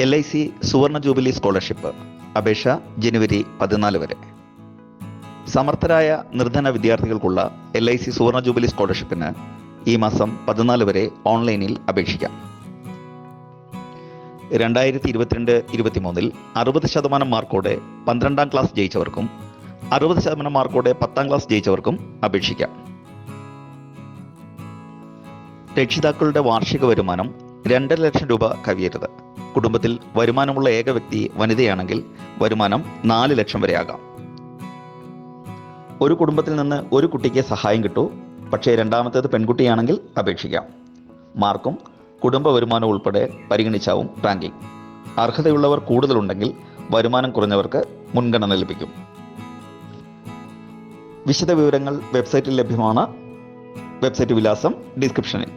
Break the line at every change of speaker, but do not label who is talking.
LIC സുവർണ jubilee scholarship അപേക്ഷ ജനുവരി 14 വരെ. സമർത്ഥരായ നിർധന വിദ്യാർത്ഥികൾക്കുള്ള LIC സുവർണ ജൂബിലി സ്കോളർഷിപ്പിന് ഈ മാസം 14 വരെ ഓൺലൈനിൽ അപേക്ഷിക്കാം. 2022-23 60% മാർക്കോടെ 12ാം ക്ലാസ് ജയിച്ചവർക്കും 60% മാർക്കോടെ 10ാം ക്ലാസ് ജയിച്ചവർക്കും അപേക്ഷിക്കാം. രക്ഷിതാക്കളുടെ വാർഷിക വരുമാനം 2.5 ലക്ഷം രൂപ കവിയരുത്. കുടുംബത്തിൽ വരുമാനമുള്ള ഏക വ്യക്തി വനിതയാണെങ്കിൽ വരുമാനം 4 ലക്ഷം വരെ ആകാം. ഒരു കുടുംബത്തിൽ നിന്ന് ഒരു കുട്ടിക്ക് സഹായം കിട്ടൂ, പക്ഷേ രണ്ടാമത്തേത് പെൺകുട്ടിയാണെങ്കിൽ അപേക്ഷിക്കാം. മാർക്കും കുടുംബ വരുമാനവും ഉൾപ്പെടെ പരിഗണിച്ചാവും റാങ്കിംഗ്. അർഹതയുള്ളവർ കൂടുതലുണ്ടെങ്കിൽ വരുമാനം കുറഞ്ഞവർക്ക് മുൻഗണന ലഭിക്കും. വിശദ വിവരങ്ങൾ വെബ്സൈറ്റിൽ ലഭ്യമാണ്. വെബ്സൈറ്റ് വിലാസം ഡിസ്ക്രിപ്ഷനിൽ.